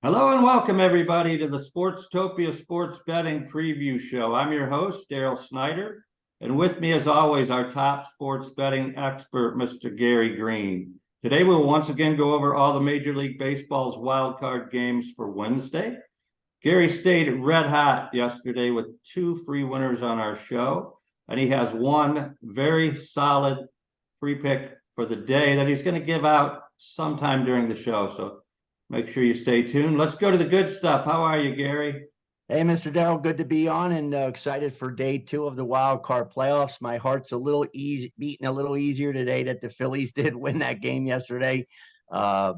Hello and welcome everybody to the Sportstopia Sports Betting Preview Show. I'm your host, Daryl Snyder, and with me as always, our top sports betting expert, Mr. Gary Greene. Today we'll once again go over all the Major League Baseball's wild card games for Wednesday. Gary stayed red hot yesterday with 2 free winners on our show, and he has one very solid free pick for the day that he's going to give out sometime during the show. So make sure you stay tuned. Let's go to the good stuff. How are you, Gary? Hey, Mr. Daryl, good to be on and excited for day 2 of the wild card playoffs. My heart's beating a little easier today that the Phillies did win that game yesterday.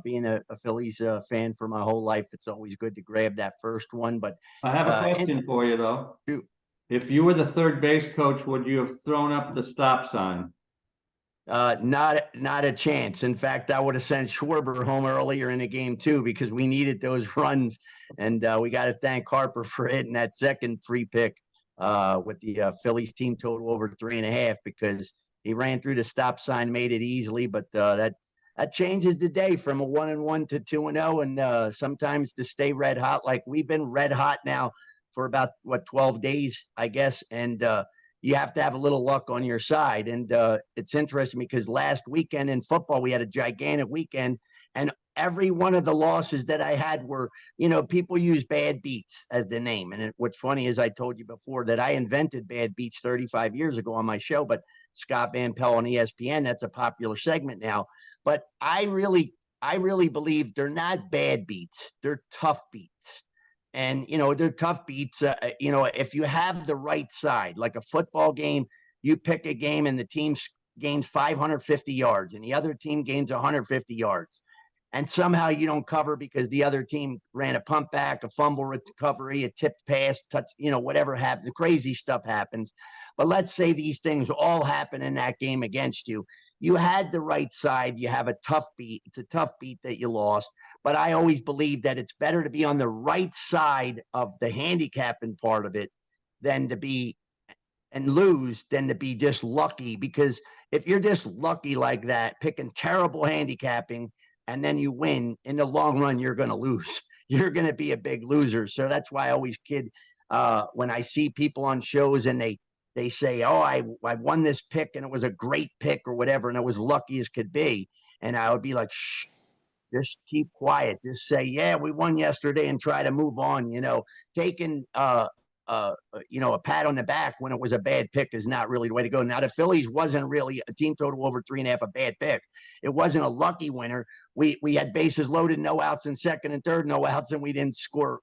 Being a Phillies fan for my whole life, it's always good to grab that first one. But I have a question for you, though. Shoot. If you were the third base coach, would you have thrown up the stop sign? Not a chance. In fact, I would have sent Schwarber home earlier in the game too, because we needed those runs, and we got to thank Harper for hitting that second free pick with the Phillies team total over 3.5, because he ran through the stop sign, made it easily. But that changes the day from a 1-1 to 2-0, and sometimes to stay red hot like we've been red hot now for about 12 days, I guess, and you have to have a little luck on your side. And it's interesting because last weekend in football, we had a gigantic weekend, and every one of the losses that I had were, people use bad beats as the name. And what's funny is I told you before that I invented bad beats 35 years ago on my show, but Scott Van Pelt on ESPN, that's a popular segment now. But I really believe they're not bad beats. They're tough beats. And, they're tough beats. If you have the right side, like a football game, you pick a game and the team gains 550 yards and the other team gains 150 yards. And somehow you don't cover because the other team ran a pump back, a fumble recovery, a tipped pass, touch, whatever happens. Crazy stuff happens. But let's say these things all happen in that game against you. You had the right side. You have a tough beat. It's a tough beat that you lost. But I always believe that it's better to be on the right side of the handicapping part of it than to be and lose than to be just lucky. Because if you're just lucky like that, picking terrible handicapping, and then you win, in the long run, you're going to lose. You're going to be a big loser. So that's why I always kid when I see people on shows and they say, oh, I won this pick and it was a great pick or whatever, and it was lucky as could be. And I would be like, shh, just keep quiet. Just say, yeah, we won yesterday, and try to move on. Taking a pat on the back when it was a bad pick is not really the way to go. Now, the Phillies wasn't really a team total over 3.5 a bad pick. It wasn't a lucky winner. We had bases loaded, no outs in second and third, no outs, and we didn't score,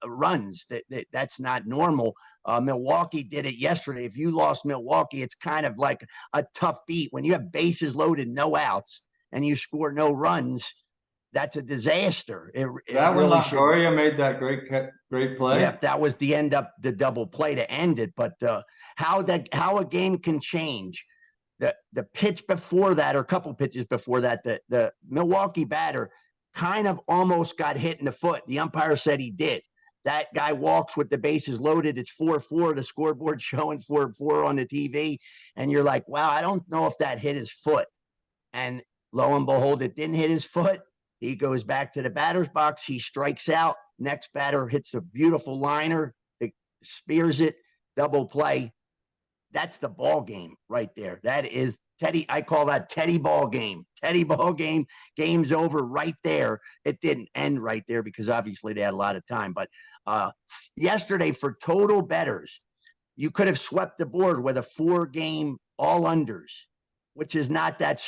runs. That's not normal. Milwaukee did it yesterday. If you lost Milwaukee, it's kind of like a tough beat. When you have bases loaded, no outs, and you score no runs, that's a disaster. That when really Longoria made that great play. Yep, that was the end up the double play to end it. But how a game can change. The pitch before that, or a couple pitches before that, the Milwaukee batter kind of almost got hit in the foot. The umpire said he did. That guy walks with the bases loaded. It's 4-4. The scoreboard showing 4-4 on the TV, and you're like, wow, I don't know if that hit his foot. And lo and behold, it didn't hit his foot. He goes back to the batter's box. He strikes out. Next batter hits a beautiful liner. It spears it. Double play. That's the ball game right there. That is Teddy. I call that Teddy ball game. Teddy ball game. Game's over right there. It didn't end right there because obviously they had a lot of time. But yesterday, for total bettors, you could have swept the board with a 4-game all unders, which is not that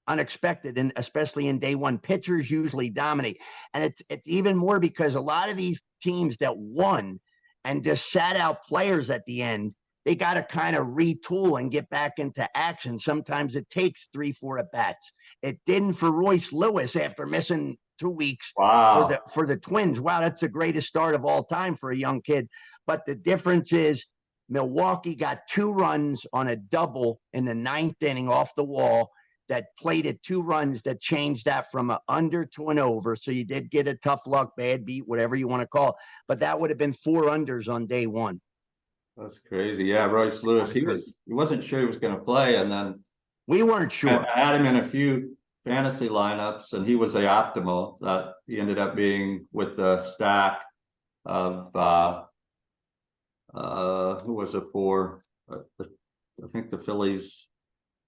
unexpected, and especially in day one. Pitchers usually dominate, and it's even more because a lot of these teams that won and just sat out players at the end, they got to kind of retool and get back into action. Sometimes it takes 3-4 at bats. It didn't for Royce Lewis after missing 2 weeks. Wow. for the Twins. Wow, that's the greatest start of all time for a young kid. But the difference is Milwaukee got 2 runs on a double in the 9th inning off the wall that played at 2 runs that changed that from an under to an over. So you did get a tough luck, bad beat, whatever you want to call it. But that would have been 4 unders on day one. That's crazy. Yeah, Royce Lewis, he wasn't sure he was going to play, and then we weren't sure. I had him in a few fantasy lineups, and he was the optimal that he ended up being with the stack of who was it for? I think the Phillies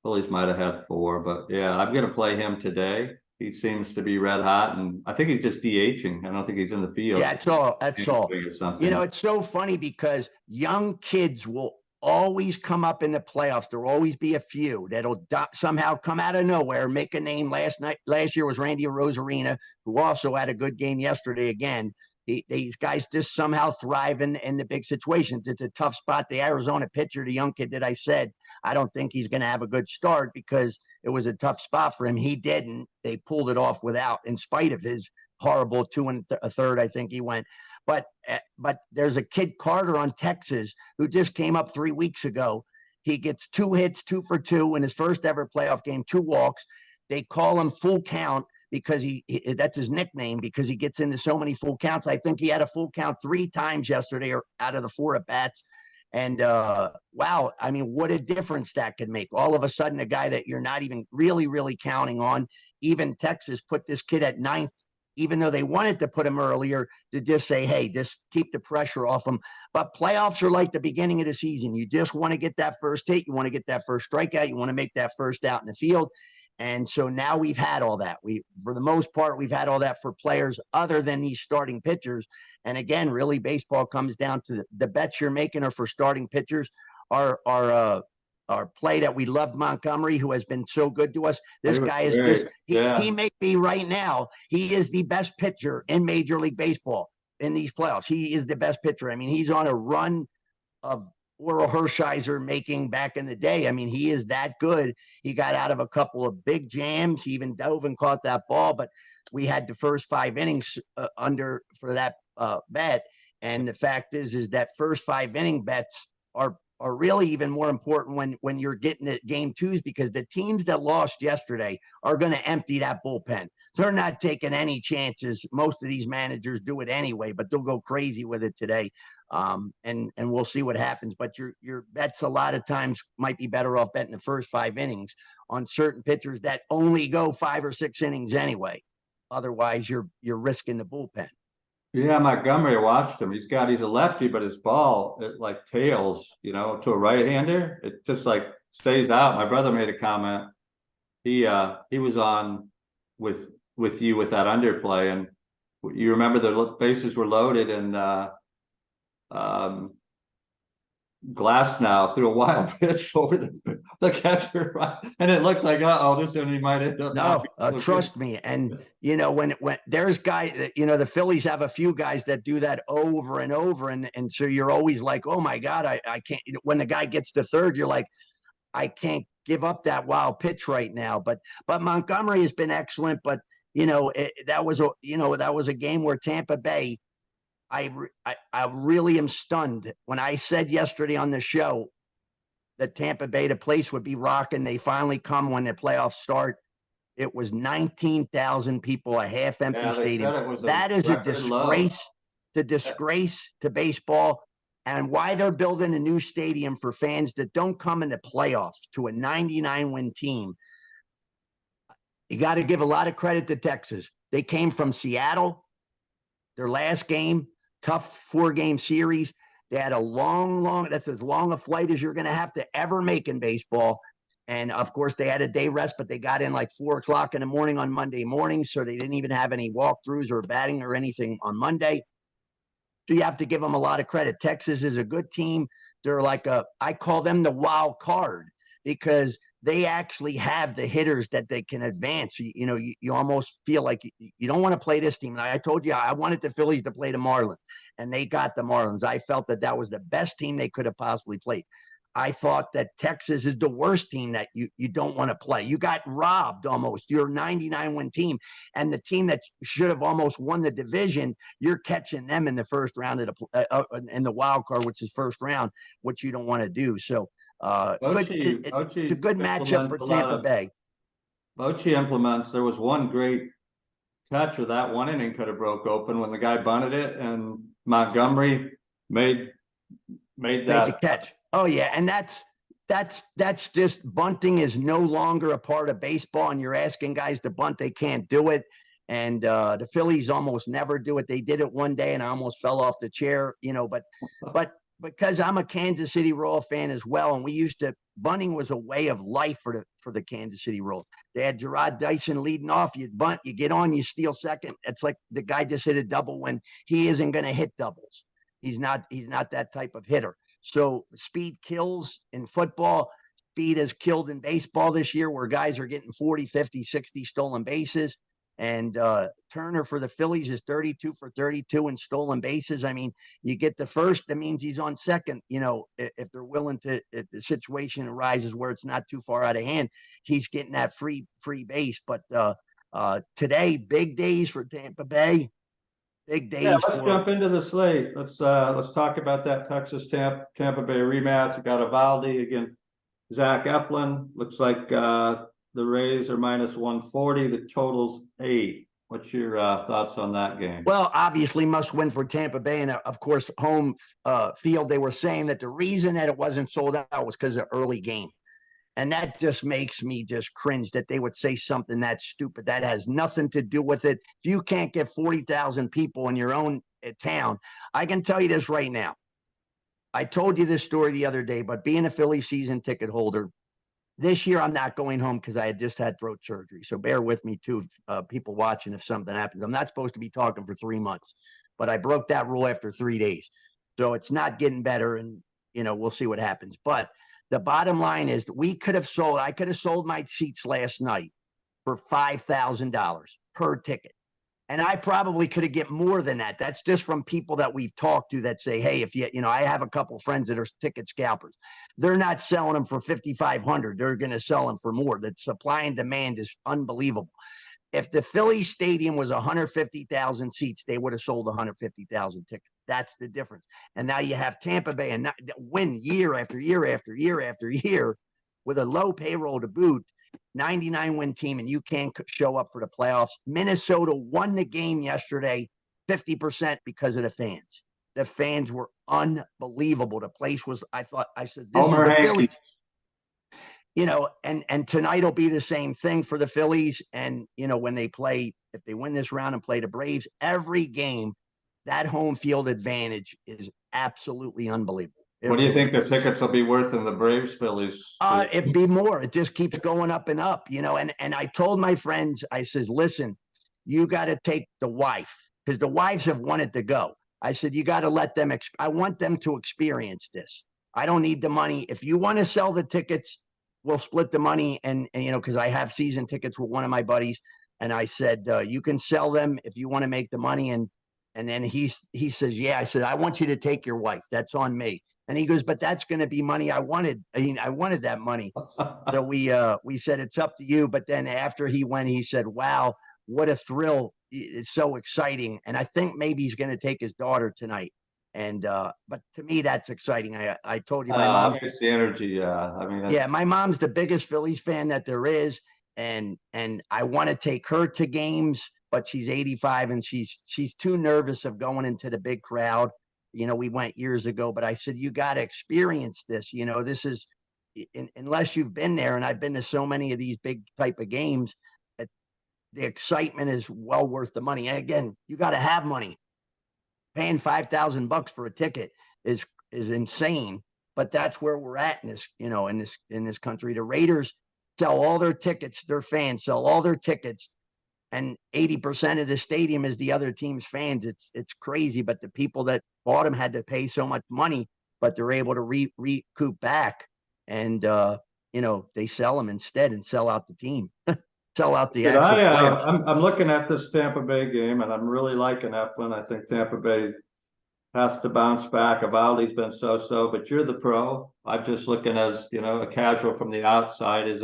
might have had 4, but yeah, I'm gonna play him today. He seems to be red hot, and I think he's just DHing. I don't think he's in the field. Yeah, that's all. That's all. Or something. You know, it's so funny because young kids will always come up in the playoffs. There'll always be a few that'll somehow come out of nowhere, make a name. Last year was Randy Rosarina, who also had a good game yesterday again. These guys just somehow thrive in the big situations. It's a tough spot. The Arizona pitcher, the young kid that I said, I don't think he's going to have a good start because it was a tough spot for him. He didn't. They pulled it off in spite of his horrible 2 1/3, I think he went. But there's a kid, Carter, on Texas, who just came up 3 weeks ago. He gets 2 hits, 2 for 2 in his first ever playoff game, 2 walks. They call him Full Count because that's his nickname, because he gets into so many full counts. I think he had a full count 3 times yesterday or out of the 4 at bats. And wow, I mean, what a difference that could make. All of a sudden, a guy that you're not even really counting on. Even Texas put this kid at 9th, even though they wanted to put him earlier, to just say, hey, just keep the pressure off him. But playoffs are like the beginning of the season. You just want to get that first hit. You want to get that first strikeout. You want to make that first out in the field. And so now we've had all that. For the most part, we've had all that for players other than these starting pitchers. And again, really, baseball comes down to the bets you're making are for starting pitchers. Our play that we loved, Montgomery, who has been so good to us. This guy is just, he may be right now, he is the best pitcher in Major League Baseball in these playoffs. He is the best pitcher. I mean, he's on a run of Oral Hershiser making back in the day. I mean, he is that good. He got out of a couple of big jams. He even dove and caught that ball, but we had the first 5 innings under for that bet. And the fact is that first 5 inning bets are really even more important when you're getting at game 2s, because the teams that lost yesterday are going to empty that bullpen. They're not taking any chances. Most of these managers do it anyway, but they'll go crazy with it today. And we'll see what happens. But your bets a lot of times might be better off betting the first 5 innings on certain pitchers that only go 5 or 6 innings anyway. Otherwise, you're risking the bullpen. Yeah, Montgomery, I watched him. He's a lefty, but his ball, it like tails, to a right-hander. It just like stays out. My brother made a comment. He was on with you with that underplay, and you remember the bases were loaded, and Glasnow threw a wild pitch over the catcher, and it looked like, this one he might end up. No, trust me. And when there's guys, the Phillies have a few guys that do that over and over, and so you're always like, oh my God, I can't. When the guy gets to third, you're like, I can't give up that wild pitch right now. But Montgomery has been excellent. But that was a game where Tampa Bay. I really am stunned when I said yesterday on the show that Tampa Bay, the place would be rocking. They finally come when the playoffs start. It was 19,000 people, a half-empty stadium. That is a disgrace. The disgrace to baseball, and why they're building a new stadium for fans that don't come in the playoffs to a 99-win team. You got to give a lot of credit to Texas. They came from Seattle, their last game. Tough 4-game series. They had a that's as long a flight as you're going to have to ever make in baseball. And of course, they had a day rest, but they got in like 4 o'clock in the morning on Monday morning. So they didn't even have any walkthroughs or batting or anything on Monday. So you have to give them a lot of credit. Texas is a good team. They're like I call them the wild card, because they actually have the hitters that they can advance. You almost feel like you don't want to play this team. And I told you, I wanted the Phillies to play the Marlins, and they got the Marlins. I felt that was the best team they could have possibly played. I thought that Texas is the worst team that you don't want to play. You got robbed almost. You're a 99-win team, and the team that should have almost won the division, you're catching them in the first round of in the wild card, which is first round, which you don't want to do. So it's a good matchup for Tampa Bay. Bochy implements. There was one great catch where that 1 inning could have broke open when the guy bunted it, and Montgomery made the catch. Oh yeah, and that's That's just bunting is no longer a part of baseball, and you're asking guys to bunt, they can't do it. And the Phillies almost never do it. They did it one day, and I almost fell off the chair, but because I'm a Kansas City Royal fan as well, and we used to bunting was a way of life for the Kansas City Royals. They had Gerard Dyson leading off. You bunt, you get on, you steal second. It's like the guy just hit a double when he isn't going to hit doubles. He's not that type of hitter. So speed kills in football. Speed has killed in baseball this year, where guys are getting 40, 50, 60 stolen bases. And Turner for the Phillies is 32 for 32 in stolen bases. I mean, you get the first, that means he's on second. If they're willing to, if the situation arises where it's not too far out of hand, he's getting that free base. But today, big days for Tampa Bay. Big days. Yeah, let's jump into the slate. Let's talk about that Texas Tampa Bay rematch. You got Eovaldi against Zach Eflin. Looks like the Rays are -140. The total's 8. What's your thoughts on that game? Well, obviously must win for Tampa Bay, and of course home field. They were saying that the reason that it wasn't sold out was because of early game. And that just makes me just cringe that they would say something that stupid. That has nothing to do with it. If you can't get 40,000 people in your own town, I can tell you this right now. I told you this story the other day, but being a Philly season ticket holder, this year I'm not going home because I had just had throat surgery. So bear with me too, people watching, if something happens. I'm not supposed to be talking for 3 months, but I broke that rule after 3 days. So it's not getting better, and we'll see what happens. But the bottom line is that I could have sold my seats last night for $5,000 per ticket. And I probably could have get more than that. That's just from people that we've talked to that say, hey, I have a couple friends that are ticket scalpers. They're not selling them for $5,500. They're going to sell them for more. The supply and demand is unbelievable. If the Philly stadium was 150,000 seats, they would have sold 150,000 tickets. That's the difference. And now you have Tampa Bay and win year after year after year after year with a low payroll to boot, 99-win team, and you can't show up for the playoffs. Minnesota won the game yesterday 50% because of the fans. The fans were unbelievable. The place was, I said, this Homer is the Hanky. Phillies. And tonight will be the same thing for the Phillies. And, when they play, if they win this round and play the Braves, every game, that home field advantage is absolutely unbelievable. What do you think their tickets will be worth in the Braves Phillies? It'd be more. It just keeps going up and up, and I told my friends, I says, listen, you got to take the wife, because the wives have wanted to go. I said, you got to let them, I want them to experience this. I don't need the money. If you want to sell the tickets, we'll split the money. And because I have season tickets with one of my buddies, and I said, you can sell them if you want to make the money. And then he says, yeah. I said, I want you to take your wife. That's on me. And he goes, but that's going to be money I wanted. I wanted that money. So we said, it's up to you. But then after he went, he said, wow, what a thrill. It's so exciting. And I think maybe he's going to take his daughter tonight. And but to me, that's exciting. I told you my mom's the energy. Yeah, my mom's the biggest Phillies fan that there is. And I want to take her to games, but she's 85 and she's too nervous of going into the big crowd. We went years ago, but I said, you got to experience this. This is, unless you've been there, and I've been to so many of these big type of games, the excitement is well worth the money. And again, you got to have money. Paying $5,000 for a ticket is insane, but that's where we're at in this, in this country. The Raiders sell all their tickets. Their fans sell all their tickets. And 80% of the stadium is the other team's fans. It's crazy, but the people that bought them had to pay so much money, but they're able to recoup back, and they sell them instead and sell out the team, sell out the actual players. I'm looking at this Tampa Bay game, and I'm really liking Eflin. I think Tampa Bay has to bounce back. Eovaldi's been so, but you're the pro. I'm just looking as a casual from the outside. Is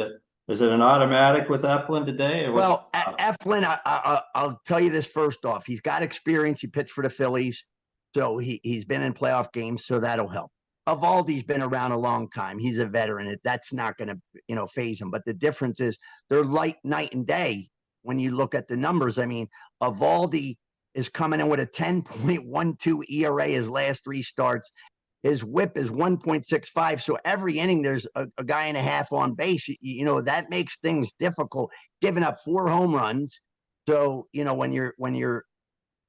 it an automatic with Eflin today? Well, Eflin, I'll tell you this first off. He's got experience. He pitched for the Phillies, so he's been in playoff games, so that'll help. Eovaldi's been around a long time. He's a veteran. That's not going to phase him. But the difference is they're like night and day when you look at the numbers. I mean, Eovaldi is coming in with a 10.12 ERA his last 3 starts. His whip is 1.65. So every inning, there's a guy and a half on base. You know, that makes things difficult, giving up 4 home runs. So, you know, when you're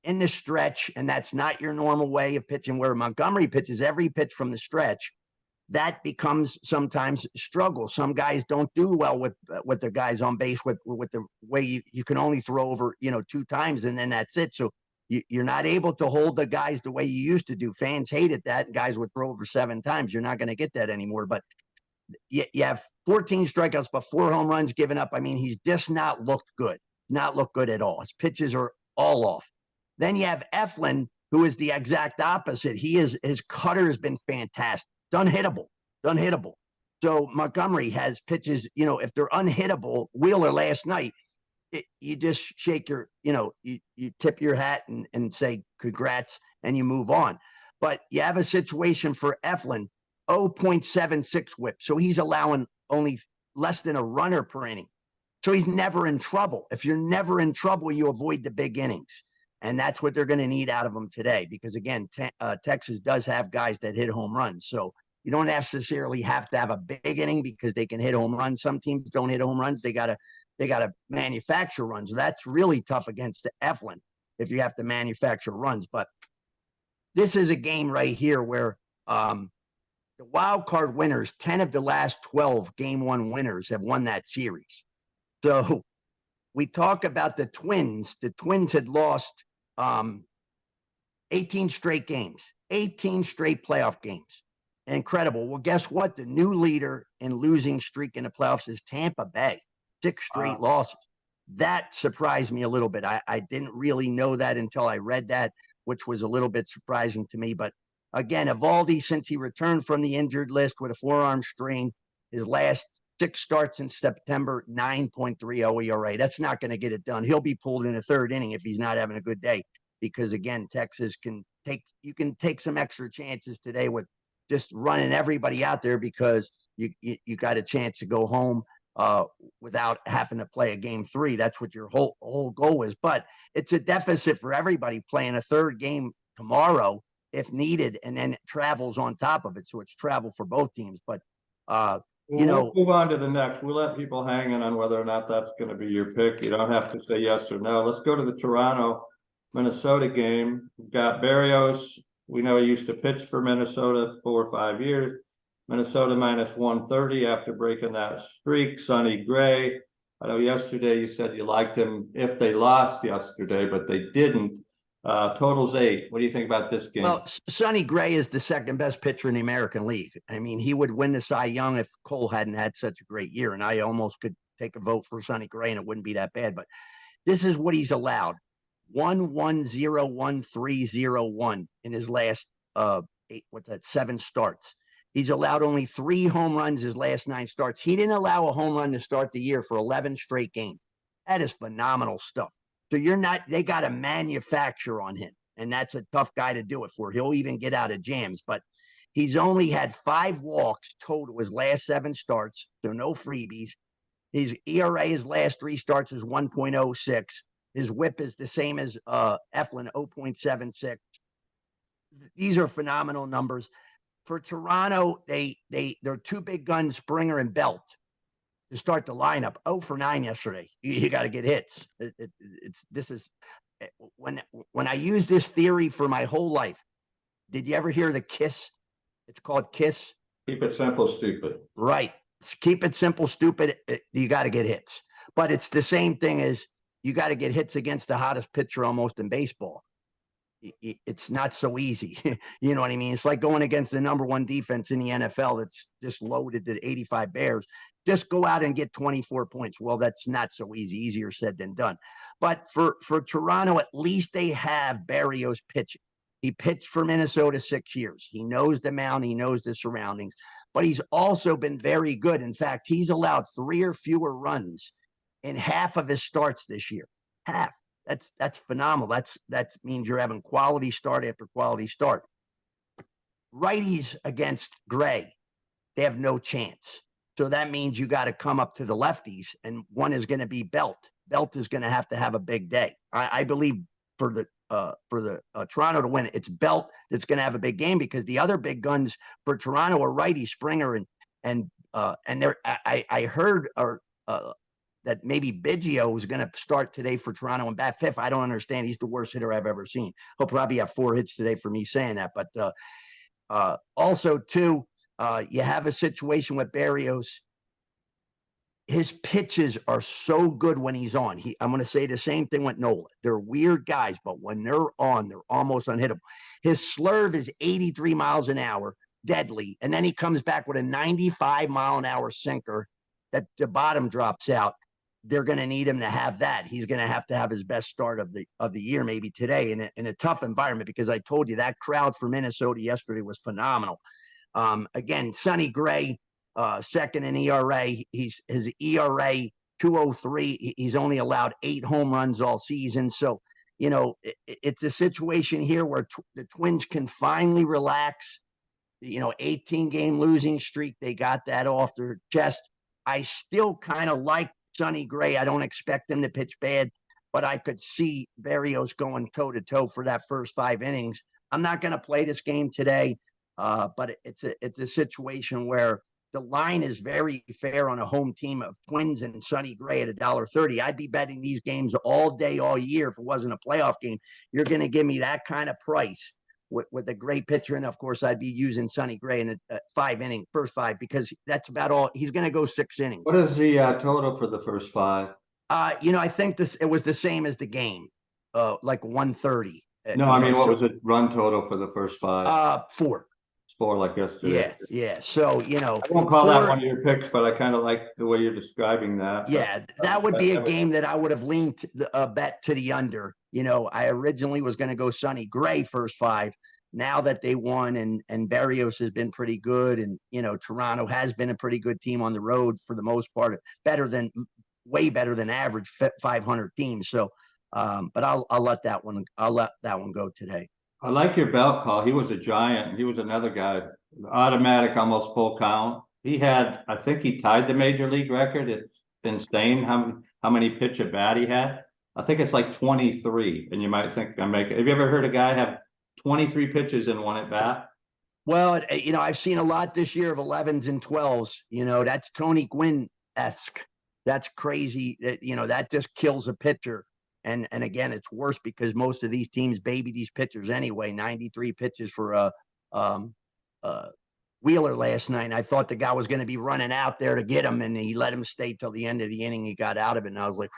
in the stretch, and that's not your normal way of pitching, where Montgomery pitches every pitch from the stretch, that becomes sometimes struggle. Some guys don't do well with the guys on base with the way you can only throw over, you know, 2 times and then that's it. So you're not able to hold the guys the way you used to do. Fans hated that, and guys would throw over 7 times. You're not going to get that anymore. But you have 14 strikeouts, but 4 home runs given up. I mean, he's just not looked good. Not looked good at all. His pitches are all off. Then you have Eflin, who is the exact opposite. His cutter has been fantastic. Unhittable. So Montgomery has pitches, you know, if they're unhittable. Wheeler last night, you just shake your, you know, you tip your hat and say congrats and you move on. But you have a situation for Eflin, 0.76 whip. So he's allowing only less than a runner per inning. So he's never in trouble. If you're never in trouble, you avoid the big innings. And that's what they're going to need out of them today. Because again, Texas does have guys that hit home runs. So you don't necessarily have to have a big inning because they can hit home runs. Some teams don't hit home runs. They gotta manufacture runs. That's really tough against the Eflin if you have to manufacture runs. But this is a game right here where the wild card winners, 10 of the last 12 game 1 winners have won that series. So we talk about the Twins. The Twins had lost 18 straight games, 18 straight playoff games. Incredible. Well, guess what? The new leader in losing streak in the playoffs is Tampa Bay. 6 straight losses. That surprised me a little bit. I didn't really know that until I read that, which was a little bit surprising to me. But again, Eovaldi, since he returned from the injured list with a forearm strain, his last 6 starts in September, 9.30 ERA. That's not going to get it done. He'll be pulled in the 3rd inning if he's not having a good day, because again, Texas can take some extra chances today with just running everybody out there, because you got a chance to go home without having to play a game 3. That's what your whole goal is. But it's a deficit for everybody playing a 3rd game tomorrow if needed, and then travels on top of it. So it's travel for both teams. But we'll move on to the next. We'll let people hanging on whether or not that's going to be your pick. You don't have to say yes or no. Let's go to the Toronto Minnesota game. We've got Berrios. We know he used to pitch for Minnesota 4 or 5 years. Minnesota minus 130 after breaking that streak. Sonny Gray. I know yesterday you said you liked him if they lost yesterday, but they didn't. Totals 8. What do you think about this game? Well, Sonny Gray is the 2nd best pitcher in the American League. I mean, he would win the Cy Young if Cole hadn't had such a great year. And I almost could take a vote for Sonny Gray and it wouldn't be that bad. But this is what he's allowed. 1-1-0-1-3-0-1 in his last 7 starts. He's allowed only 3 home runs his last 9 starts. He didn't allow a home run to start the year for 11 straight games. That is phenomenal stuff. So they got to manufacture on him. And that's a tough guy to do it for. He'll even get out of jams. But he's only had 5 walks total his last 7 starts. So no freebies. His ERA his last 3 starts is 1.06. His whip is the same as Eflin, 0.76. These are phenomenal numbers. For Toronto, they're 2 big guns, Springer and Belt, to start the lineup. 0 for 9 yesterday. You got to get hits. When I use this theory for my whole life. Did you ever hear the KISS? It's called KISS. Keep it simple, stupid. Right. Keep it simple, stupid. You got to get hits. But it's the same thing as you got to get hits against the hottest pitcher almost in baseball. It's not so easy. You know what I mean? It's like going against the number 1 defense in the NFL that's just loaded to 85 Bears. Just go out and get 24 points. Well, that's not so easy. Easier said than done. But for Toronto, at least they have Berrios pitching. He pitched for Minnesota 6 years. He knows the mound. He knows the surroundings. But he's also been very good. In fact, he's allowed 3 or fewer runs in half of his starts this year. Half. That's phenomenal. That means you're having quality start after quality start. Righties against Gray, they have no chance. So that means you got to come up to the lefties, and one is going to be Belt. Belt is going to have a big day. I believe Toronto to win. It's Belt that's going to have a big game because the other big guns for Toronto are righty Springer and there. I heard that maybe Biggio is going to start today for Toronto and bat fifth. I don't understand. He's the worst hitter I've ever seen. He'll probably have 4 hits today for me saying that. But also, too, you have a situation with Berrios. His pitches are so good when he's on. I'm going to say the same thing with Nola. They're weird guys, but when they're on, they're almost unhittable. His slurve is 83 miles an hour, deadly. And then he comes back with a 95-mile-an-hour sinker that the bottom drops out. They're going to need him to have that. He's going to have his best start of the year, maybe today in a tough environment, because I told you that crowd for Minnesota yesterday was phenomenal. Again, Sonny Gray, second in ERA. His ERA 2.03. He's only allowed 8 home runs all season. So, it's a situation here where the Twins can finally relax. 18-game losing streak. They got that off their chest. I still kind of like Sonny Gray. I don't expect him to pitch bad, but I could see Berrios going toe-to-toe for that first 5 innings. I'm not going to play this game today, but it's a situation where the line is very fair on a home team of Twins and Sonny Gray at $1.30. I'd be betting these games all day, all year if it wasn't a playoff game. You're going to give me that kind of price with a great pitcher, and of course, I'd be using Sonny Gray in a 5-inning, first 5, because that's about all. He's going to go 6 innings. What is the total for the first 5? I think it was the same as the game, like 130. No, I mean, what was the run total for the first 5? 4. 4 like yesterday. Yeah. So, I won't call that one of your picks, but I kind of like the way you're describing that. Yeah, that would be a game that I would have leaned bet to the under. I originally was going to go Sonny Gray first 5. Now that they won and Berrios has been pretty good, and Toronto has been a pretty good team on the road for the most part, way better than average 500 teams. So, but I'll let that one go today. I like your Belt call. He was a giant. He was another guy, automatic, almost full count. I think he tied the major league record. It's insane how many pitch at bat he had. I think it's like 23. And you might think have you ever heard a guy have 23 pitches in one at bat? Well, I've seen a lot this year of 11s and 12s. That's Tony Gwynn-esque. That's crazy. That just kills a pitcher. And again, it's worse because most of these teams baby these pitchers anyway. 93 pitches for Wheeler last night. And I thought the guy was going to be running out there to get him, and he let him stay till the end of the inning. He got out of it, and I was like,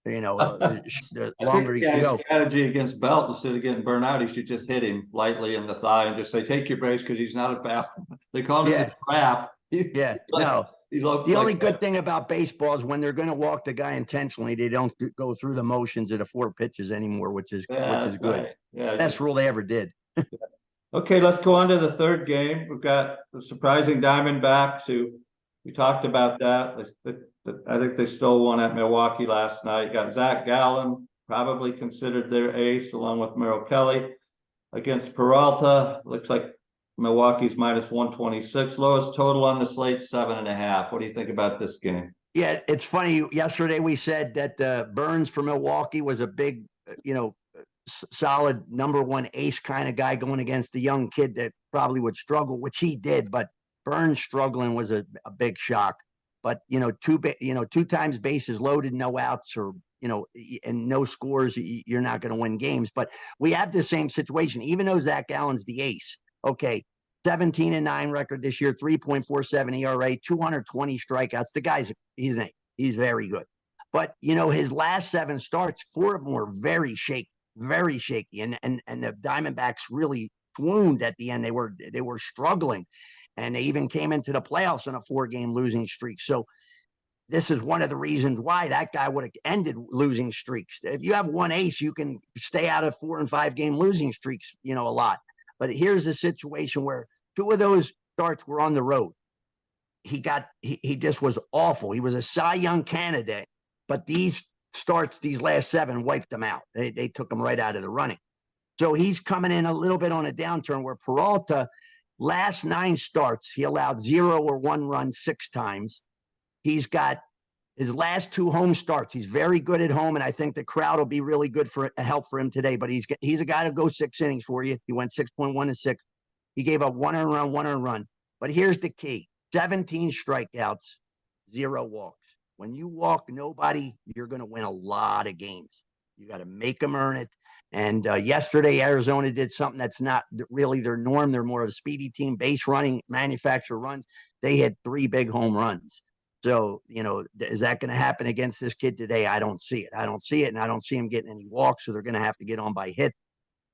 the longer he could go. Strategy against Belt, instead of getting burnt out, he should just hit him lightly in the thigh and just say, "Take your breaks," because he's not a fast. They call him a draft. The only good thing about baseball is when they're going to walk the guy intentionally, they don't go through the motions of the 4 pitches anymore, which is good. Right. Yeah, best rule they ever did. Okay, let's go on to the third game. We've got the surprising Diamondbacks, who we talked about that. I think they stole one at Milwaukee last night. Got Zach Gallen, probably considered their ace, along with Merrill Kelly, against Peralta. Looks like Milwaukee's minus 126. Lowest total on the slate, 7.5. What do you think about this game? Yeah, it's funny. Yesterday we said that Burns for Milwaukee was a big, solid number 1 ace kind of guy going against the young kid that probably would struggle, which he did. But Burns struggling was a big shock. But 2 times bases loaded, no outs, or and no scores, you're not going to win games. But we have the same situation, even though Zach Gallen's the ace. Okay, 17-9 record this year, 3.47 ERA, 220 strikeouts. The guy's he's very good. But his last 7 starts, 4 of them were very shaky, and the Diamondbacks really swooned at the end. They were struggling, and they even came into the playoffs on a 4-game losing streak. So this is one of the reasons why that guy would have ended losing streaks. If you have 1 ace, you can stay out of 4- and 5-game losing streaks, a lot. But here's a situation where 2 of those starts were on the road. He just was awful. He was a Cy Young candidate, but these starts, these last 7, wiped him out. They took him right out of the running. So he's coming in a little bit on a downturn, where Peralta, last 9 starts, he allowed 0 or 1 run 6 times. He's got His last 2 home starts, he's very good at home, and I think the crowd will be really good for a help for him today. But he's a guy to go 6 innings for you. He went 6.1 to 6. He gave up 1 earned run. But here's the key: 17 strikeouts, 0 walks. When you walk nobody, you're going to win a lot of games. You got to make them earn it. And yesterday, Arizona did something that's not really their norm. They're more of a speedy team, base running, manufacture runs. They had 3 big home runs. So, is that going to happen against this kid today? I don't see it. And I don't see him getting any walks, so they're going to have to get on by hit.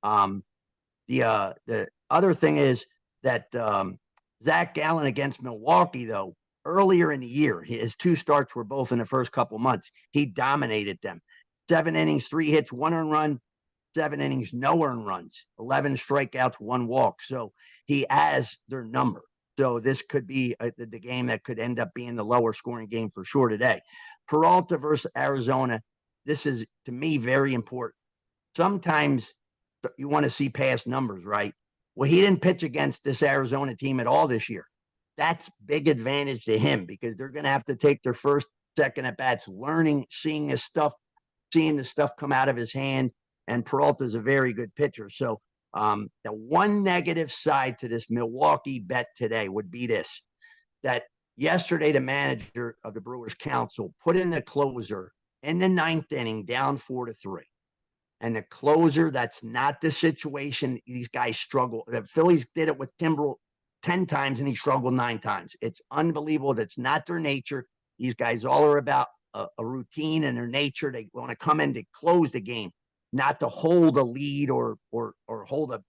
The other thing is that Zach Gallen against Milwaukee, though, earlier in the year, his 2 starts were both in the first couple months. He dominated them. 7 innings, 3 hits, 1 earned run, 7 innings, no earned runs, 11 strikeouts, 1 walk. So he has their number. So this could be the game that could end up being the lower scoring game for sure today. Peralta versus Arizona. This is, to me, very important. Sometimes you want to see past numbers, right? Well, he didn't pitch against this Arizona team at all this year. That's big advantage to him because they're going to have to take their first, second at bats, learning, seeing the stuff come out of his hand. And Peralta's a very good pitcher. So the one negative side to this Milwaukee bet today would be this: that yesterday the manager of the Brewers Council put in the closer in the 9th inning down 4-3. And the closer, that's not the situation. These guys struggle. The Phillies did it with Kimbrel 10 times and he struggled 9 times. It's unbelievable. That's not their nature. These guys all are about a routine and their nature. They want to come in to close the game, not to hold a lead or hold a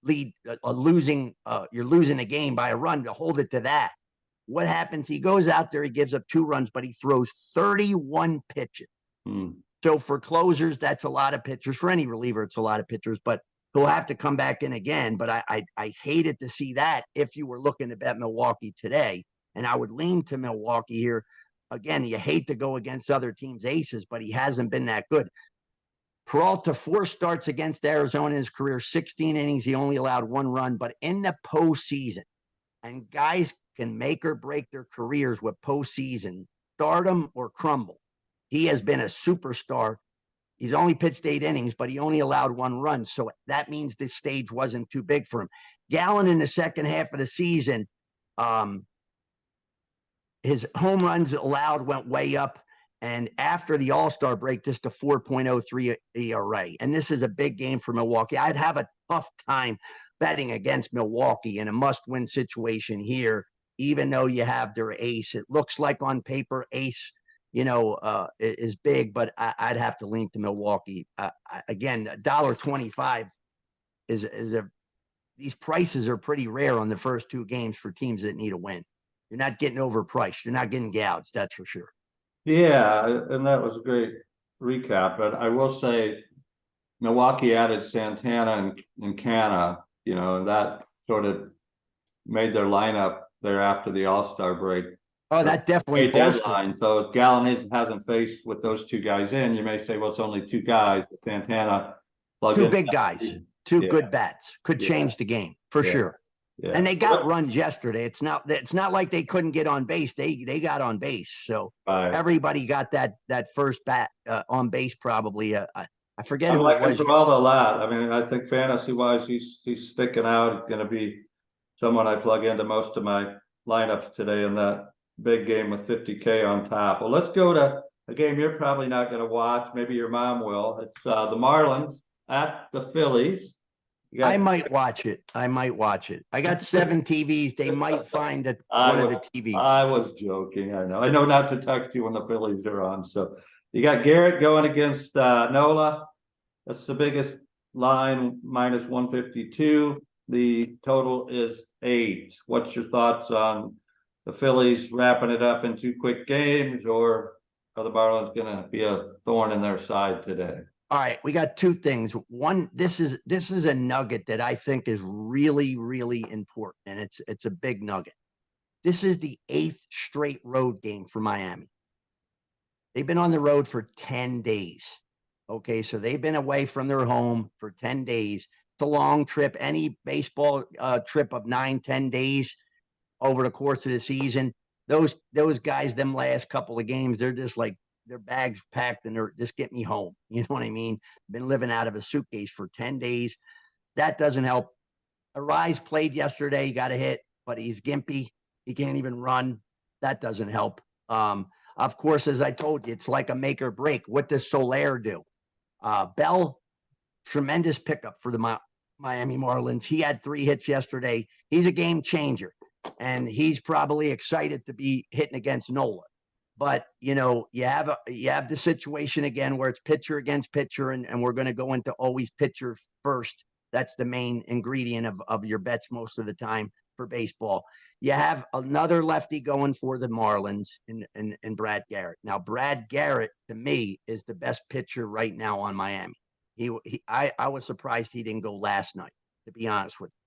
lead, you're losing a game by a run, to hold it to that. What happens? He goes out there, he gives up 2 runs, but he throws 31 pitches. So for closers, that's a lot of pitchers. For any reliever, it's a lot of pitchers, but he'll have to come back in again. But I hated to see that if you were looking to bet Milwaukee today. And I would lean to Milwaukee here. Again, you hate to go against other teams' aces, but he hasn't been that good. Peralta, 4 starts against Arizona in his career, 16 innings. He only allowed 1 run. But in the postseason, and guys can make or break their careers with postseason, stardom or crumble. He has been a superstar. He's only pitched 8 innings, but he only allowed 1 run. So that means this stage wasn't too big for him. Gallen in the second half of the season, his home runs allowed went way up. And after the All-Star break, just a 4.03 ERA. And this is a big game for Milwaukee. I'd have a tough time betting against Milwaukee in a must-win situation here, even though you have their ace. It looks like on paper ace, is big, but I'd have to lean to Milwaukee. Again, $1.25 these prices are pretty rare on the first 2 games for teams that need a win. You're not getting overpriced. You're not getting gouged, that's for sure. Yeah, and that was a great recap. But I will say Milwaukee added Santana and Canna, and that sort of made their lineup there after the All-Star break. Oh, that definitely deadline. So if Gallen hasn't faced with those 2 guys in, you may say, well, it's only 2 guys. Santana, 2 big guys, 2 good bats could change the game for sure. Yeah. And they got runs yesterday. It's not like they couldn't get on base. They got on base. So everybody got that first bat on base probably. I forget who it was. Peralta a lot. I mean, I think fantasy wise, he's sticking out. Going to be someone I plug into most of my lineups today in that big game with 50K on top. Well, let's go to a game you're probably not going to watch. Maybe your mom will. It's the Marlins at the Phillies. I might watch it. I got 7 TVs. They might find one of the TVs. I was joking. I know not to text you when the Phillies are on. So you got Garrett going against Nola. That's the biggest line, minus 152. The total is 8. What's your thoughts on the Phillies wrapping it up in 2 quick games, or are the Marlins going to be a thorn in their side today? All right, we got 2 things. One, this is a nugget that I think is really, really important, and it's a big nugget. This is the 8th straight road game for Miami. They've been on the road for 10 days. Okay, so they've been away from their home for 10 days. It's a long trip. Any baseball trip of 9-10 days over the course of the season, those guys, them last couple of games, they're just like their bags packed and they're just get me home. You know what I mean? Been living out of a suitcase for 10 days. That doesn't help. Arise played yesterday. He got a hit, but he's gimpy. He can't even run. That doesn't help. Of course, as I told you, it's like a make or break. What does Soler do? Bell, tremendous pickup for the Miami Marlins. He had 3 hits yesterday. He's a game changer, and he's probably excited to be hitting against Nola. But, you know, you have the situation again where it's pitcher against pitcher, and we're going to go into always pitcher first. That's the main ingredient of your bets most of the time for baseball. You have another lefty going for the Marlins in Brad Garrett. Now, Brad Garrett, to me, is the best pitcher right now on Miami. I was surprised he didn't go last night, to be honest with you.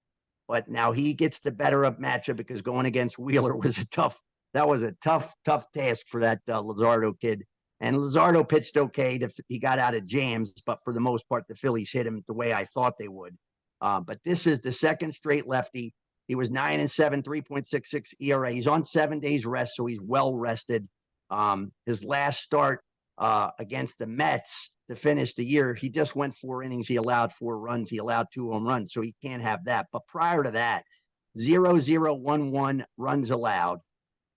But now he gets the better of matchup because going against Wheeler was a tough task for that Luzardo kid. And Luzardo pitched okay. He got out of jams, but for the most part, the Phillies hit him the way I thought they would. But this is the second straight lefty. He was 9-7, 3.66 ERA. He's on 7 days rest, so he's well rested. His last start against the Mets to finish the year, he just went 4 innings. He allowed 4 runs. He allowed 2 home runs, so he can't have that. But prior to that, 0-0-1-1 runs allowed.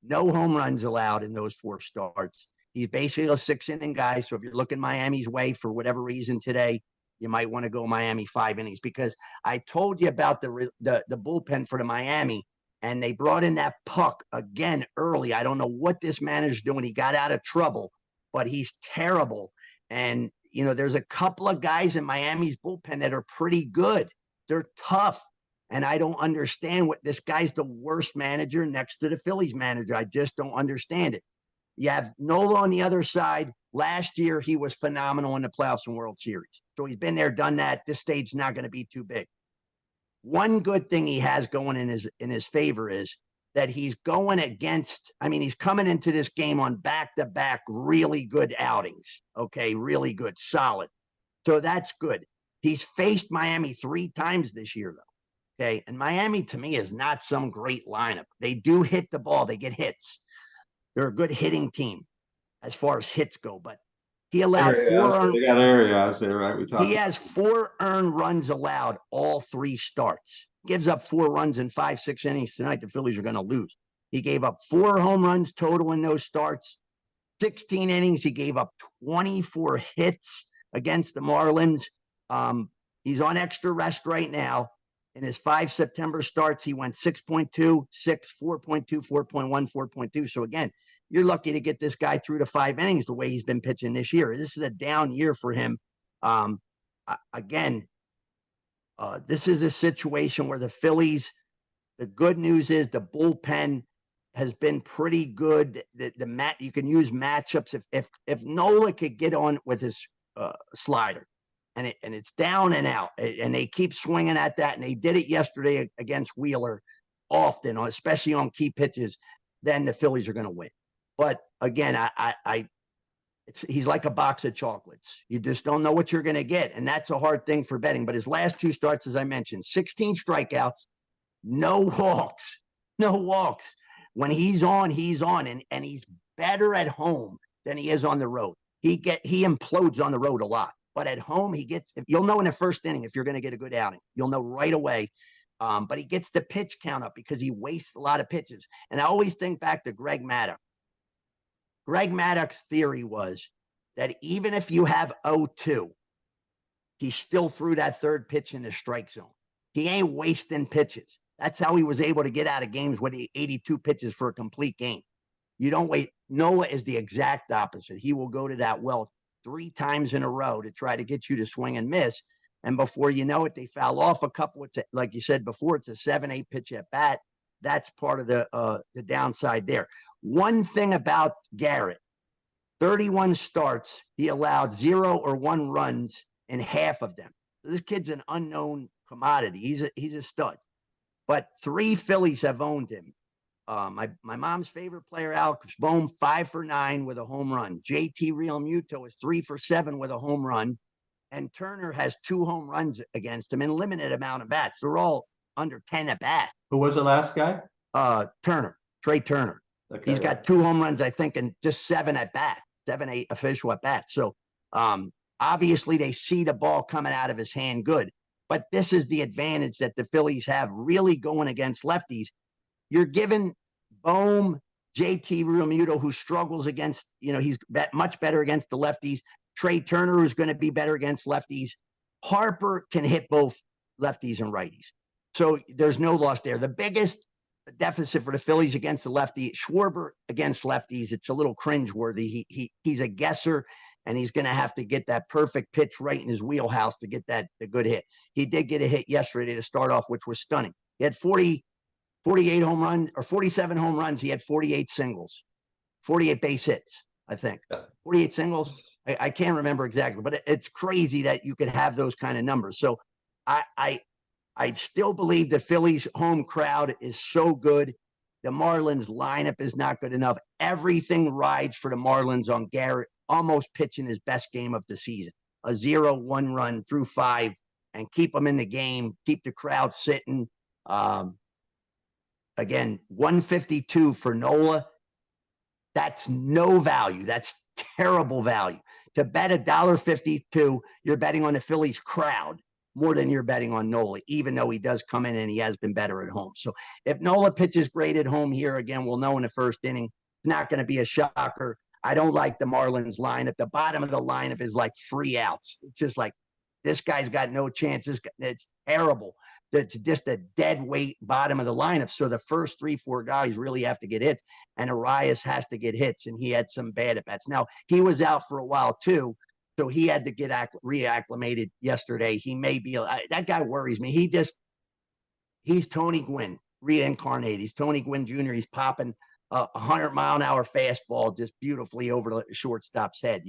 No home runs allowed in those 4 starts. He's basically a 6-inning guy. So if you're looking Miami's way for whatever reason today, you might want to go Miami 5 innings, because I told you about the bullpen for the Miami, and they brought in that Puck again early. I don't know what this manager's doing. He got out of trouble, but he's terrible. And, you know, there's a couple of guys in Miami's bullpen that are pretty good. They're tough. And I don't understand what this guy's the worst manager next to the Phillies manager. I just don't understand it. You have Nola on the other side. Last year, he was phenomenal in the playoffs and World Series. So he's been there, done that. This stage not going to be too big. One good thing he has going in his favor is that he's going against, I mean, he's coming into this game on back-to-back really good outings. Okay, really good, solid. So that's good. He's faced Miami 3 times this year, though. Okay, and Miami, to me, is not some great lineup. They do hit the ball. They get hits. They're a good hitting team as far as hits go, but he allowed 4 earned. They got Arias there, right? He has 4 earned runs allowed all 3 starts. Gives up 4 runs in 5-6 innings tonight. The Phillies are going to lose. He gave up 4 home runs total in those starts. 16 innings. He gave up 24 hits against the Marlins. He's on extra rest right now. In his 5 September starts, he went 6.2, 6, 4.2, 4.1, 4.2. So again, you're lucky to get this guy through to 5 innings the way he's been pitching this year. This is a down year for him. This is a situation where the Phillies, the good news is the bullpen has been pretty good. You can use matchups. If Nola could get on with his slider, and it's down and out, and they keep swinging at that, and they did it yesterday against Wheeler often, especially on key pitches, then the Phillies are going to win. But again, he's like a box of chocolates. You just don't know what you're going to get, and that's a hard thing for betting. But his last 2 starts, as I mentioned, 16 strikeouts, no walks. When he's on, and he's better at home than he is on the road. He implodes on the road a lot. But at home, you'll know in the first inning if you're going to get a good outing. You'll know right away. But he gets the pitch count up because he wastes a lot of pitches. And I always think back to Greg Maddox. Greg Maddox's theory was that even if you have 0-2, he still threw that 3rd pitch in the strike zone. He ain't wasting pitches. That's how he was able to get out of games with 82 pitches for a complete game. You don't wait. Nola is the exact opposite. He will go to that well 3 times in a row to try to get you to swing and miss. And before you know it, they foul off a couple. Like you said before, it's a 7-8 pitch at bat. That's part of the downside there. One thing about Garrett, 31 starts, he allowed 0 or 1 runs in half of them. This kid's an unknown commodity. He's a stud. But 3 Phillies have owned him. My mom's favorite player, Alex Bohm, 5 for 9 with a home run. JT Realmuto is 3 for 7 with a home run. And Turner has 2 home runs against him in limited amount of bats. They're all under 10 at bat. Who was the last guy? Trey Turner. Okay, He's got 2 home runs, I think, and just 7 at bat, 7, 8 official at bat. So obviously they see the ball coming out of his hand good. But this is the advantage that the Phillies have really going against lefties. You're giving Bohm, JT Realmuto, who struggles against, he's much better against the lefties. Trey Turner, who's going to be better against lefties. Harper can hit both lefties and righties. So there's no loss there. The biggest deficit for the Phillies against the lefty, Schwarber against lefties, it's a little cringeworthy. He's a guesser, and he's going to have to get that perfect pitch right in his wheelhouse to get the good hit. He did get a hit yesterday to start off, which was stunning. He had 48 home runs or 47 home runs. He had 48 singles, 48 base hits, I think. 48 singles. I can't remember exactly, but it's crazy that you could have those kind of numbers. So I still believe the Phillies home crowd is so good. The Marlins lineup is not good enough. Everything rides for the Marlins on Garrett almost pitching his best game of the season, a 0-1 run through 5 and keep them in the game, keep the crowd sitting. Again, 152 for Nola. That's no value. That's terrible value. To bet $1.52, you're betting on the Phillies crowd more than you're betting on Nola, even though he does come in and he has been better at home. So if Nola pitches great at home here, again, we'll know in the first inning. It's not going to be a shocker. I don't like the Marlins lineup. The bottom of the lineup is like free outs. It's just like, this guy's got no chance. It's terrible. It's just a dead weight bottom of the lineup. So the first 3-4 guys really have to get hits, and Arias has to get hits, and he had some bad at bats. Now, he was out for a while too, so he had to get reacclimated yesterday. He may be that guy worries me. He's Tony Gwynn reincarnated. He's Tony Gwynn Jr. He's popping 100-mile-an-hour fastball just beautifully over the shortstop's head,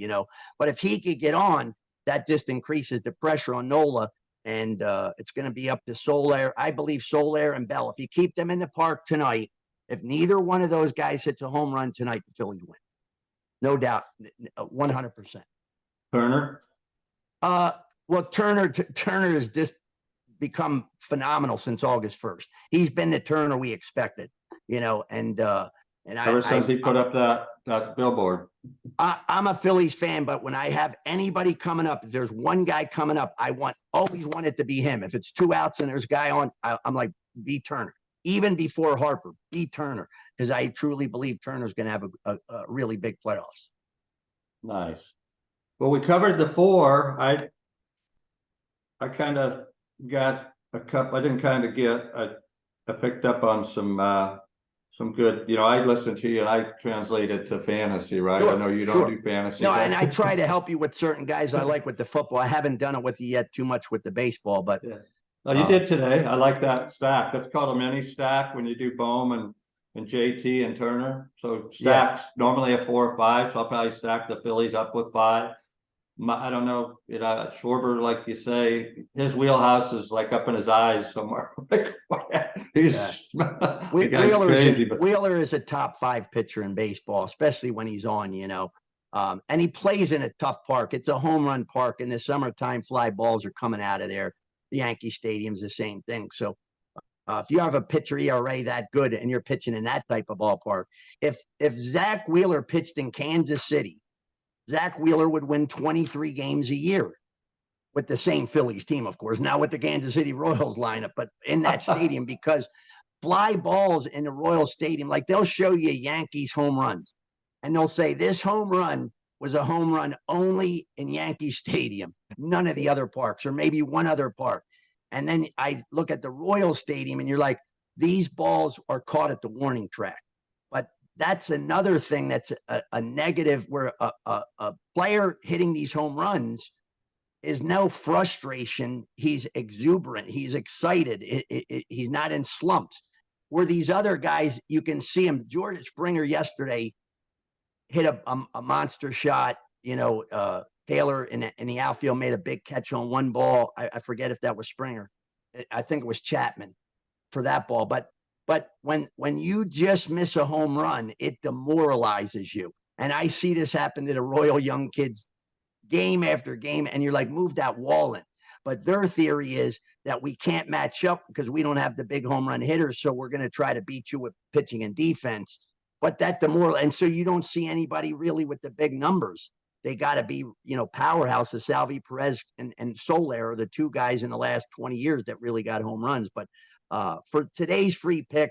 But if he could get on, that just increases the pressure on Nola. And it's going to be up to Soler. I believe Soler and Bell. If you keep them in the park tonight, if neither one of those guys hits a home run tonight, the Phillies win. No doubt, 100%. Turner? Well, Turner has just become phenomenal since August 1st. He's been the Turner we expected, and Ever since he put up that billboard. I'm a Phillies fan, but when I have anybody coming up, if there's one guy coming up, I always want it to be him. If it's 2 outs and there's a guy on, I'm like, be Turner. Even before Harper, be Turner, because I truly believe Turner's going to have a really big playoffs. Nice. Well, we covered the 4. I kind of got a couple. I didn't kind of get. I picked up on some good, I listen to you and I translate it to fantasy, right? Sure, I know you don't do fantasy. No, and I try to help you with certain guys I like with the football. I haven't done it with you yet too much with the baseball, but. Yeah. Oh, you did today. I like that stack. That's called a mini stack when you do Bohm and JT and Turner. So stacks normally a 4 or 5. So I'll probably stack the Phillies up with 5. I don't know, Schwarber, like you say, his wheelhouse is like up in his eyes somewhere. Wheeler is a top 5 pitcher in baseball, especially when he's on, and he plays in a tough park. It's a home run park. In the summertime, fly balls are coming out of there. The Yankee Stadium's the same thing. So if you have a pitcher ERA that good and you're pitching in that type of ballpark, if Zach Wheeler pitched in Kansas City, Zach Wheeler would win 23 games a year with the same Phillies team, of course, not with the Kansas City Royals lineup, but in that stadium, because fly balls in the Royals Stadium, like they'll show you Yankees home runs and they'll say this home run was a home run only in Yankee Stadium, none of the other parks, or maybe one other park. And then I look at the Royals Stadium and you're like, these balls are caught at the warning track. But that's another thing that's a negative, where a player hitting these home runs is no frustration. He's exuberant. He's excited. He's not in slumps. Where these other guys, you can see him. George Springer yesterday hit a monster shot. Taylor in the outfield made a big catch on one ball. I forget if that was Springer. I think it was Chapman for that ball. But when you just miss a home run, it demoralizes you. And I see this happen to the Royal young kids game after game, and you're like, move that wall in. But their theory is that we can't match up because we don't have the big home run hitters, so we're going to try to beat you with pitching and defense. but that the more, and so you don't see anybody really with the big numbers. They got to be, powerhouses. Salvi Perez and Soler are the two guys in the last 20 years that really got home runs. But for today's free pick,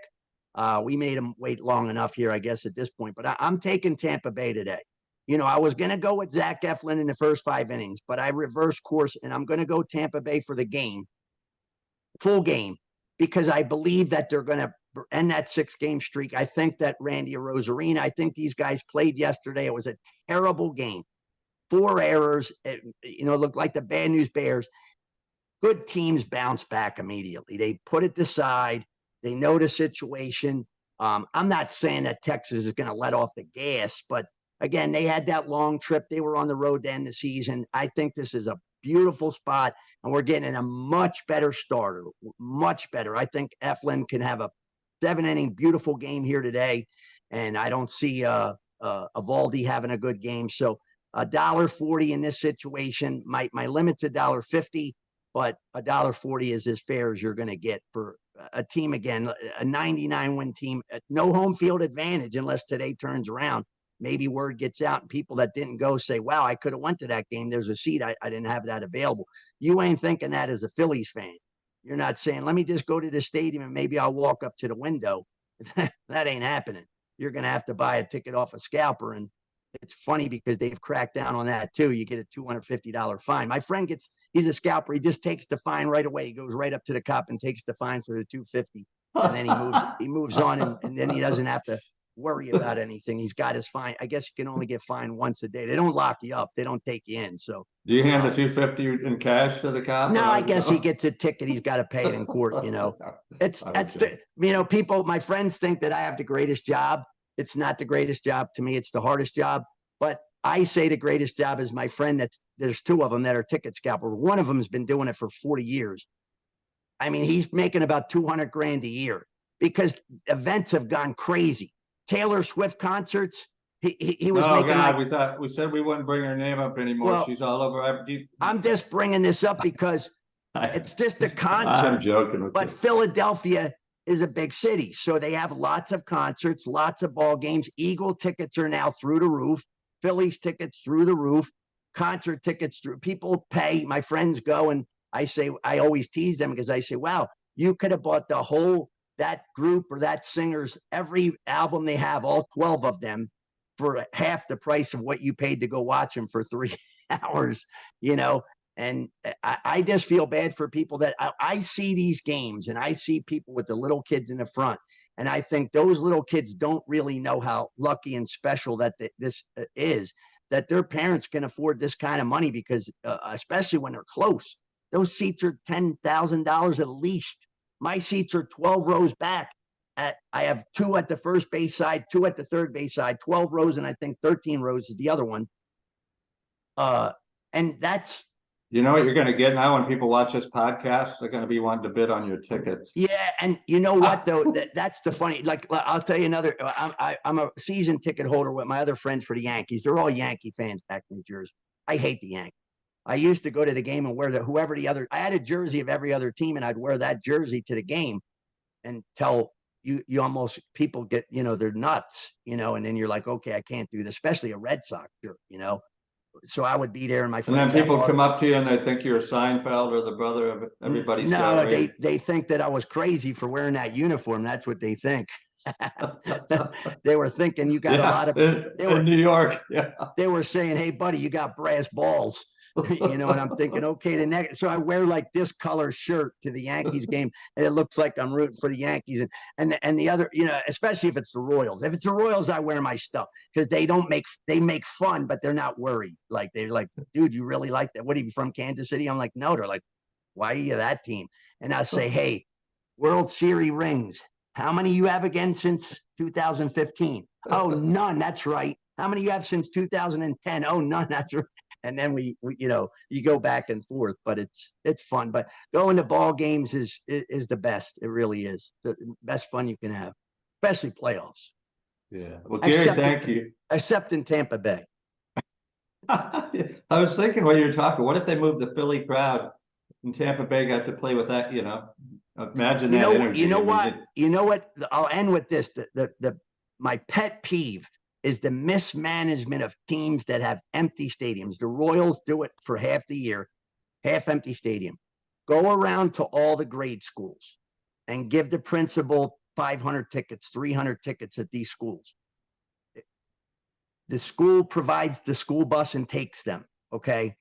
we made them wait long enough here, I guess, at this point. But I'm taking Tampa Bay today. I was going to go with Zach Eflin in the first 5 innings, but I reversed course, and I'm going to go Tampa Bay for the game, full game, because I believe that they're going to end that 6-game streak. I think that Randy Arozarena, I think these guys played yesterday. It was a terrible game. 4 errors. It looked like the bad news Bears. Good teams bounce back immediately. They put it aside. They know the situation. I'm not saying that Texas is going to let off the gas, but again, they had that long trip. They were on the road to end the season. I think this is a beautiful spot, and we're getting a much better starter, much better. I think Eflin can have a 7-inning beautiful game here today, and I don't see Evaldi having a good game. So $1.40 in this situation. My limit's $1.50, but $1.40 is as fair as you're going to get for a team, again, a 99-win team, no home field advantage unless today turns around. Maybe word gets out and people that didn't go say, wow, I could have went to that game. There's a seat. I didn't have that available. You ain't thinking that as a Phillies fan. You're not saying, let me just go to the stadium and maybe I'll walk up to the window. That ain't happening. You're going to have to buy a ticket off a scalper. And it's funny because they've cracked down on that too. You get a $250 fine. My friend he's a scalper. He just takes the fine right away. He goes right up to the cop and takes the fine for the $250. And then he moves on and then he doesn't have to worry about anything. He's got his fine. I guess you can only get fined once a day. They don't lock you up. They don't take you in. So do you hand the $250 in cash to the cop? No, I guess he gets a ticket. He's got to pay it in court. People, my friends think that I have the greatest job. It's not the greatest job to me. It's the hardest job. But I say the greatest job is my friend. There's 2 of them that are ticket scalpers. One of them has been doing it for 40 years. I mean, he's making about $200,000 a year because events have gone crazy. Taylor Swift concerts. He was making. God, we said we wouldn't bring her name up anymore. Well, she's all over. I'm just bringing this up because it's just a concert. I'm joking. But Philadelphia is a big city, so they have lots of concerts, lots of ball games. Eagle tickets are now through the roof. Phillies tickets through the roof. Concert tickets through. People pay. My friends go, and I always tease them because I say, "Wow, you could have bought that group or that singer's every album they have, all 12 of them, for half the price of what you paid to go watch them for 3 hours, And I just feel bad for people that I see these games and I see people with the little kids in the front. And I think those little kids don't really know how lucky and special that this is, that their parents can afford this kind of money because especially when they're close, those seats are $10,000 at least. My seats are 12 rows back. I have 2 at the first base side, 2 at the third base side, 12 rows, and I think 13 rows is the other one. And that's. You know what you're going to get now when people watch this podcast? They're going to be wanting to bid on your tickets. Yeah, and you know what, though? That's the funny. Like, I'll tell you another. I'm a season ticket holder with my other friends for the Yankees. They're all Yankee fans back in New Jersey. I hate the Yankees. I used to go to the game and wear I had a jersey of every other team, and I'd wear that jersey to the game until you almost, people get, they're nuts, and then you're like, okay, I can't do this, especially a Red Sox shirt, So I would be there, and my friends. And then people come up to you and they think you're Seinfeld or the brother of everybody's. No, they think that I was crazy for wearing that uniform. That's what they think. They were thinking you got a lot of. In New York, yeah. They were saying, "Hey, buddy, you got brass balls." And I'm thinking, okay, the next. So I wear like this color shirt to the Yankees game, and it looks like I'm rooting for the Yankees. And the other, especially if it's the Royals. If it's the Royals, I wear my stuff because they make fun, but they're not worried. Like, they're like, dude, you really like that? What are you, from Kansas City? I'm like, no. They're like, why are you that team? And I say, hey, World Series rings. How many you have again since 2015? Oh, none. That's right. How many you have since 2010? Oh, none. That's right. And then we you go back and forth, but it's fun. But going to ball games is the best. It really is the best fun you can have, especially playoffs. Yeah. Well, Gary, thank you. Except in Tampa Bay. I was thinking while you were talking, what if they moved the Philly crowd and Tampa Bay got to play with that? Imagine that energy. You know what? I'll end with this. The my pet peeve is the mismanagement of teams that have empty stadiums. The Royals do it for half the year, half empty stadium. Go around to all the grade schools and give the principal 500 tickets, 300 tickets at these schools. The school provides the school bus and takes them, okay?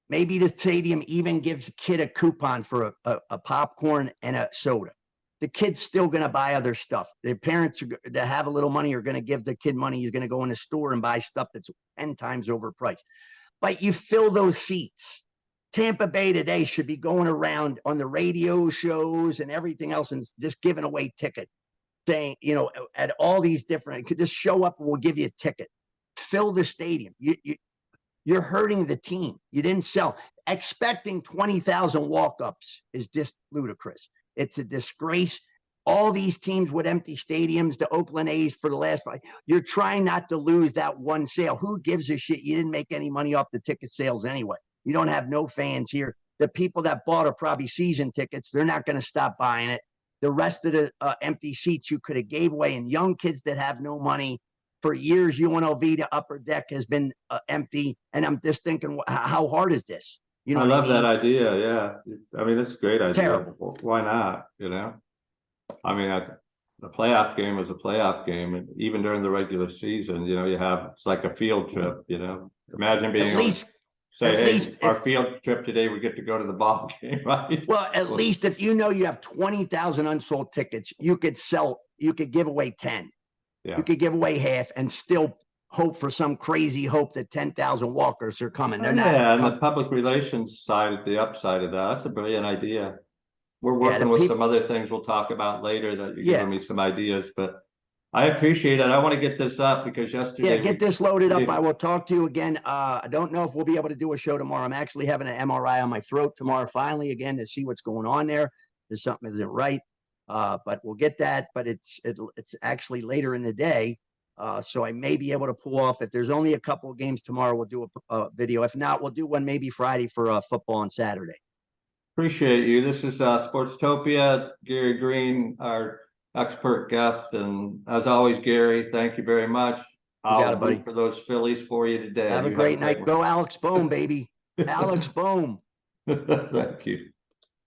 Maybe the stadium even gives a kid a coupon for a popcorn and a soda. The kid's still going to buy other stuff. Their parents that have a little money are going to give the kid money. He's going to go in the store and buy stuff that's 10 times overpriced. But you fill those seats. Tampa Bay today should be going around on the radio shows and everything else and just giving away tickets, saying, you know, at all these different, could just show up and we'll give you a ticket. Fill the stadium. You're hurting the team. You didn't sell. Expecting 20,000 walk-ups is just ludicrous. It's a disgrace. All these teams with empty stadiums, the Oakland A's for the last 5, you're trying not to lose that one sale. Who gives a shit? You didn't make any money off the ticket sales anyway. You don't have no fans here. The people that bought are probably season tickets. They're not going to stop buying it. The rest of the empty seats you could have gave away, and young kids that have no money. For years, UNLV, the upper deck has been empty. And I'm just thinking, how hard is this? You know, I love that idea. Yeah. I mean, it's a great idea. Terrible. Why not? You know, I mean, the playoff game is a playoff game. And even during the regular season, you know, it's like a field trip, you know, imagine being our field trip today, we get to go to the ball game, right? Well, at least if you know you have 20,000 unsold tickets, you could give away 10. Yeah. You could give away half and still hope for some crazy hope that 10,000 walkers are coming. They're not. Yeah, and the public relations side, the upside of that's a brilliant idea. We're working with some other things we'll talk about later that you're giving me some ideas, but I appreciate it. I want to get this up because yesterday. Yeah, get this loaded up. I will talk to you again. I don't know if we'll be able to do a show tomorrow. I'm actually having an MRI on my throat tomorrow, finally, again, to see what's going on there. There's something isn't right. But we'll get that. But it's actually later in the day. So I may be able to pull off. If there's only a couple of games tomorrow, we'll do a video. If not, we'll do one maybe Friday for football on Saturday. Appreciate you. This is Sportstopia, Gary Greene, our expert guest. And as always, Gary, thank you very much. I'll root for those Phillies for you today. Have a great night. Go Alex Bohm, baby. Alex Bohm. Thank you.